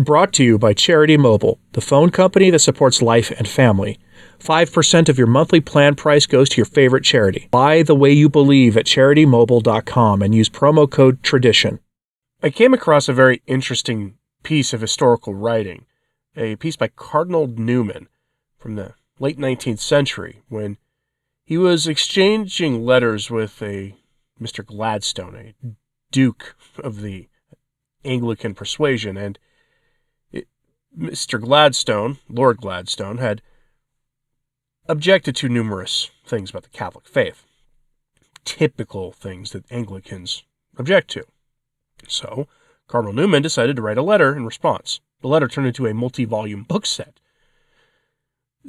Brought to you by Charity Mobile, the phone company that supports life and family. 5% of your monthly plan price goes to your favorite charity. Buy the way you believe at CharityMobile.com and use promo code TRADITION. I came across a very interesting piece of historical writing, a piece by Cardinal Newman from the late 19th century, when he was exchanging letters with a Mr. Gladstone, a duke of the Anglican persuasion, and Mr. Gladstone, Lord Gladstone, had objected to numerous things about the Catholic faith, typical things that Anglicans object to. So, Cardinal Newman decided to write a letter in response. The letter turned into a multi-volume book set.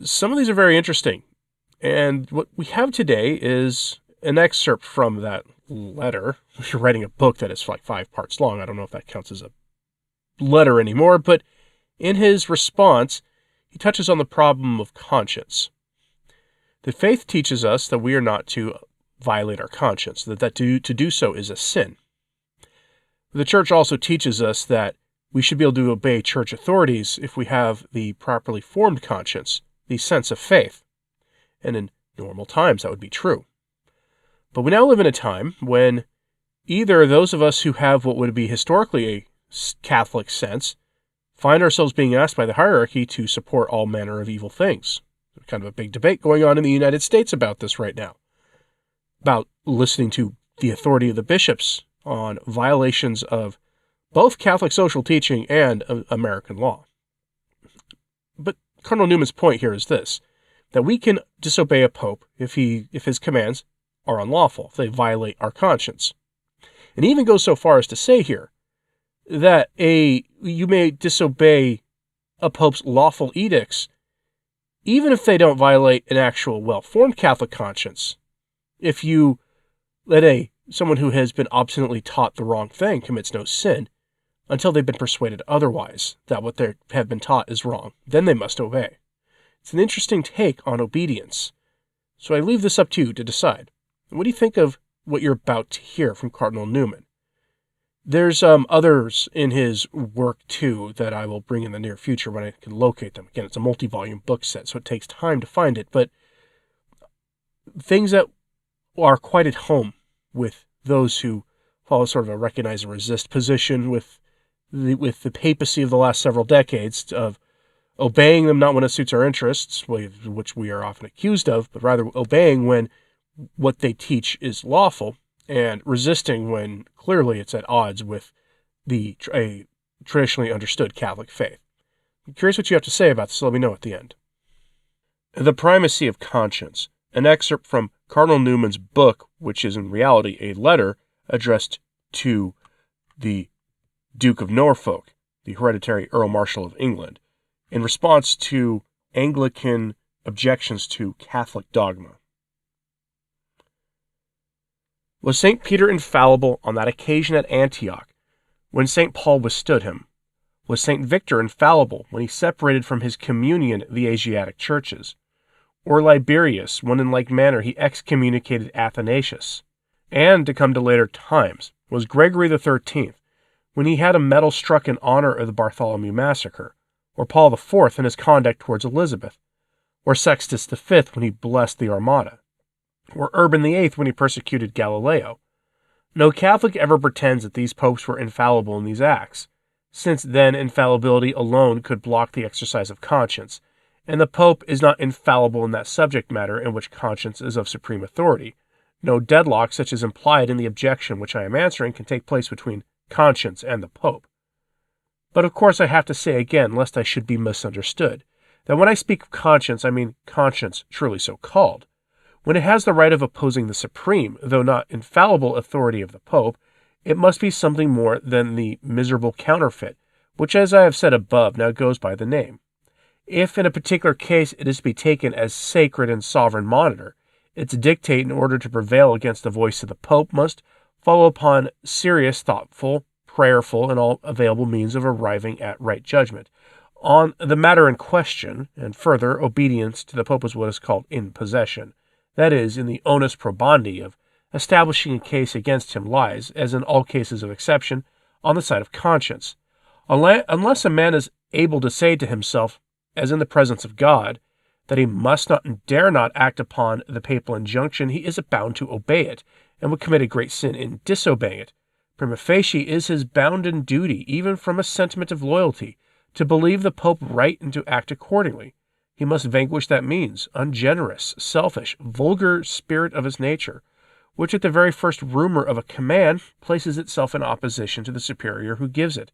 Some of these are very interesting, and what we have today is an excerpt from that letter. If you're writing a book that is like 5 parts long, I don't know if that counts as a letter anymore, but in his response, he touches on the problem of conscience. The faith teaches us that we are not to violate our conscience, that to do so is a sin. The church also teaches us that we should be able to obey church authorities if we have the properly formed conscience, the sense of faith. And in normal times, that would be true. But we now live in a time when either those of us who have what would be historically a Catholic sense find ourselves being asked by the hierarchy to support all manner of evil things. There's kind of a big debate going on in the United States about this right now, about listening to the authority of the bishops on violations of both Catholic social teaching and American law. But Cardinal Newman's point here is this, that we can disobey a pope if his commands are unlawful, if they violate our conscience. And he even goes so far as to say here that you may disobey a pope's lawful edicts even if they don't violate an actual well-formed Catholic conscience. If you let someone who has been obstinately taught the wrong thing commits no sin until they've been persuaded otherwise, that what they have been taught is wrong, then they must obey. It's an interesting take on obedience. So I leave this up to you to decide. What do you think of what you're about to hear from Cardinal Newman? There's others in his work, too, that I will bring in the near future when I can locate them. Again, it's a multi-volume book set, so it takes time to find it, but things that are quite at home with those who follow sort of a recognize and resist position with the papacy of the last several decades, of obeying them not when it suits our interests, which we are often accused of, but rather obeying when what they teach is lawful, and resisting when clearly it's at odds with a traditionally understood Catholic faith. I'm curious what you have to say about this, so let me know at the end. The Primacy of Conscience, an excerpt from Cardinal Newman's book, which is in reality a letter addressed to the Duke of Norfolk, the hereditary Earl Marshal of England, in response to Anglican objections to Catholic dogma. Was St. Peter infallible on that occasion at Antioch, when St. Paul withstood him? Was St. Victor infallible when he separated from his communion the Asiatic churches? Or Liberius, when in like manner he excommunicated Athanasius? And, to come to later times, was Gregory XIII, when he had a medal struck in honor of the Bartholomew Massacre? Or Paul IV in his conduct towards Elizabeth? Or Sextus V when he blessed the Armada? Or Urban VIII when he persecuted Galileo? No Catholic ever pretends that these popes were infallible in these acts, since then infallibility alone could block the exercise of conscience, and the pope is not infallible in that subject matter in which conscience is of supreme authority. No deadlock such as implied in the objection which I am answering can take place between conscience and the pope. But of course I have to say again, lest I should be misunderstood, that when I speak of conscience, I mean conscience truly so called. When it has the right of opposing the supreme, though not infallible authority of the Pope, it must be something more than the miserable counterfeit, which, as I have said above, now goes by the name. If in a particular case it is to be taken as sacred and sovereign monitor, its dictate in order to prevail against the voice of the Pope must follow upon serious, thoughtful, prayerful, and all available means of arriving at right judgment on the matter in question, and further, obedience to the Pope is what is called in possession. That is, in the onus probandi of establishing a case against him lies, as in all cases of exception, on the side of conscience. Unless a man is able to say to himself, as in the presence of God, that he must not and dare not act upon the papal injunction, he is bound to obey it, and would commit a great sin in disobeying it. Prima facie is his bounden duty, even from a sentiment of loyalty, to believe the Pope right and to act accordingly. He must vanquish that means, ungenerous, selfish, vulgar spirit of his nature, which at the very first rumor of a command places itself in opposition to the superior who gives it,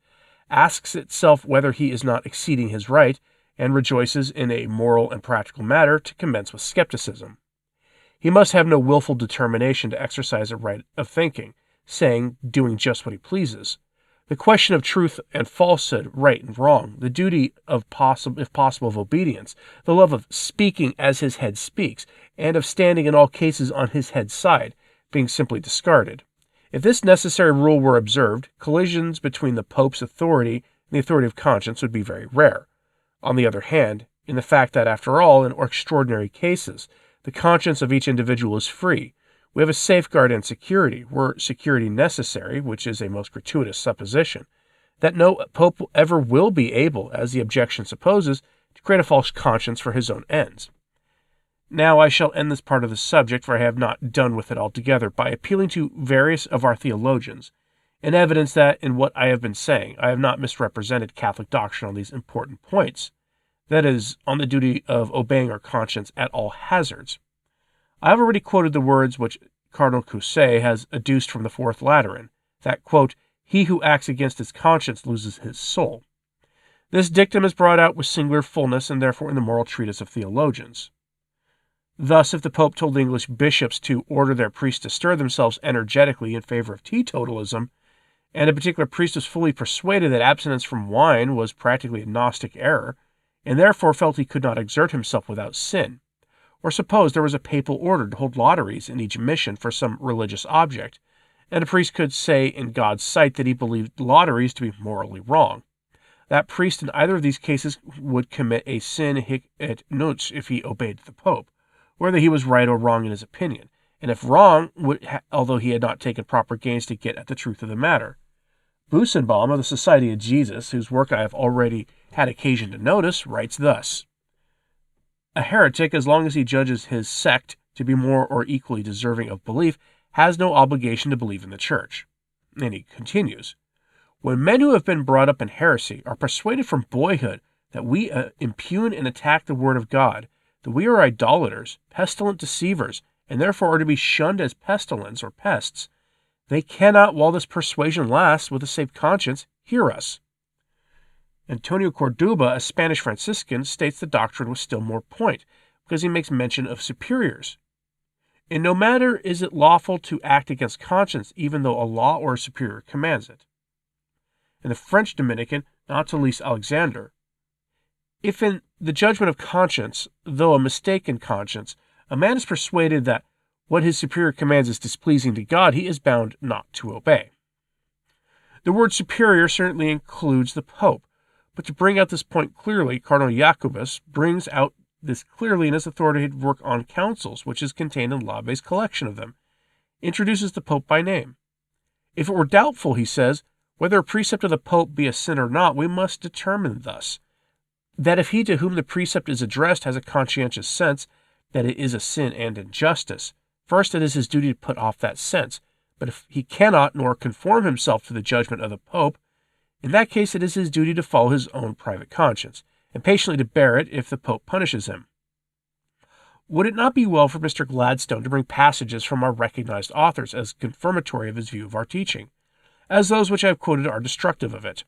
asks itself whether he is not exceeding his right, and rejoices in a moral and practical matter to commence with skepticism. He must have no willful determination to exercise a right of thinking, saying, doing just what he pleases. The question of truth and falsehood, right and wrong, the duty of if possible of obedience, the love of speaking as his head speaks, and of standing in all cases on his head's side, being simply discarded. If this necessary rule were observed, collisions between the Pope's authority and the authority of conscience would be very rare. On the other hand, in the fact that, after all, in extraordinary cases, the conscience of each individual is free, we have a safeguard and security, were security necessary, which is a most gratuitous supposition, that no pope ever will be able, as the objection supposes, to create a false conscience for his own ends. Now I shall end this part of the subject, for I have not done with it altogether, by appealing to various of our theologians, in evidence that, in what I have been saying, I have not misrepresented Catholic doctrine on these important points, that is, on the duty of obeying our conscience at all hazards. I have already quoted the words which Cardinal Newman has adduced from the Fourth Lateran, that, quote, he who acts against his conscience loses his soul. This dictum is brought out with singular fullness, and therefore in the Moral Treatise of Theologians. Thus, if the Pope told English bishops to order their priests to stir themselves energetically in favor of teetotalism, and a particular priest was fully persuaded that abstinence from wine was practically a Gnostic error, and therefore felt he could not exert himself without sin, or suppose there was a papal order to hold lotteries in each mission for some religious object, and a priest could say in God's sight that he believed lotteries to be morally wrong. That priest in either of these cases would commit a sin hic et nunc if he obeyed the Pope, whether he was right or wrong in his opinion, and if wrong, although he had not taken proper gains to get at the truth of the matter. Busenbaum of the Society of Jesus, whose work I have already had occasion to notice, writes thus: a heretic, as long as he judges his sect to be more or equally deserving of belief, has no obligation to believe in the Church. And he continues, when men who have been brought up in heresy are persuaded from boyhood that we impugn and attack the Word of God, that we are idolaters, pestilent deceivers, and therefore are to be shunned as pestilence or pests, they cannot, while this persuasion lasts with a safe conscience, hear us. Antonio Corduba, a Spanish Franciscan, states the doctrine with still more point, because he makes mention of superiors. In no matter is it lawful to act against conscience, even though a law or a superior commands it. And the French Dominican, not to least Alexander, if in the judgment of conscience, though a mistaken conscience, a man is persuaded that what his superior commands is displeasing to God, he is bound not to obey. The word superior certainly includes the Pope, but to bring out this point clearly, Cardinal Jacobus brings out this clearly in his authoritative work on councils, which is contained in Labbe's collection of them, introduces the Pope by name. If it were doubtful, he says, whether a precept of the Pope be a sin or not, we must determine thus, that if he to whom the precept is addressed has a conscientious sense that it is a sin and injustice, first it is his duty to put off that sense, but if he cannot nor conform himself to the judgment of the Pope, in that case it is his duty to follow his own private conscience, and patiently to bear it if the Pope punishes him. Would it not be well for Mr. Gladstone to bring passages from our recognized authors as confirmatory of his view of our teaching, as those which I have quoted are destructive of it?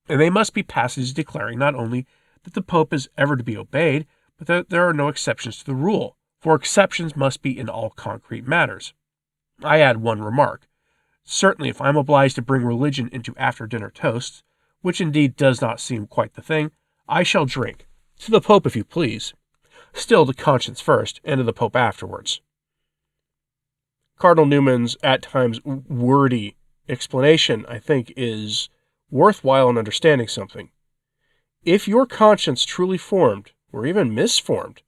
And they must be passages declaring not only that the Pope is ever to be obeyed, but that there are no exceptions to the rule, for exceptions must be in all concrete matters. I add one remark. Certainly, if I am obliged to bring religion into after-dinner toasts, which indeed does not seem quite the thing, I shall drink, to the Pope if you please, still to conscience first, and to the Pope afterwards. Cardinal Newman's at times wordy explanation, I think, is worthwhile in understanding something. If your conscience truly formed, or even misformed,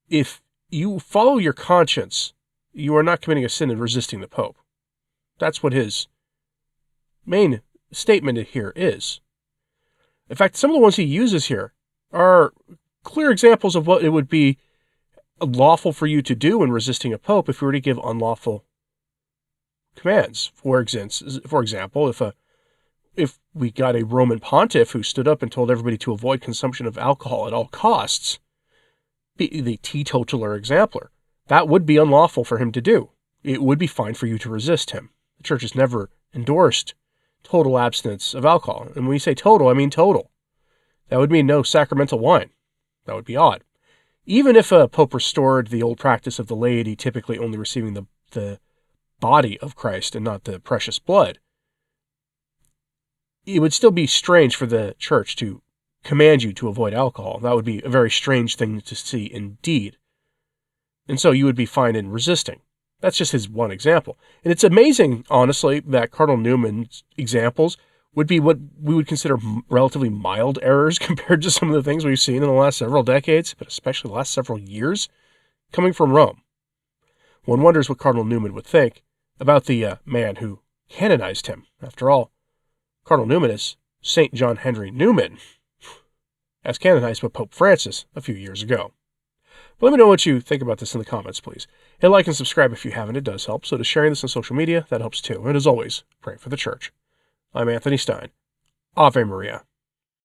if you follow your conscience, you are not committing a sin in resisting the Pope. That's what his main statement here is. In fact, some of the ones he uses here are clear examples of what it would be lawful for you to do when resisting a pope if you were to give unlawful commands. For example, if we got a Roman pontiff who stood up and told everybody to avoid consumption of alcohol at all costs, the teetotaler exemplar, that would be unlawful for him to do. It would be fine for you to resist him. The church has never endorsed total abstinence of alcohol. And when we say total, I mean total. That would mean no sacramental wine. That would be odd. Even if a pope restored the old practice of the laity typically only receiving the body of Christ and not the precious blood, it would still be strange for the church to command you to avoid alcohol. That would be a very strange thing to see indeed. And so you would be fine in resisting. That's just his one example. And it's amazing, honestly, that Cardinal Newman's examples would be what we would consider relatively mild errors compared to some of the things we've seen in the last several decades, but especially the last several years, coming from Rome. One wonders what Cardinal Newman would think about the man who canonized him. After all, Cardinal Newman is St. John Henry Newman, as canonized by Pope Francis a few years ago. But let me know what you think about this in the comments, please. Hit like and subscribe if you haven't. It does help. So does sharing this on social media. That helps too. And as always, pray for the church. I'm Anthony Stine. Ave Maria.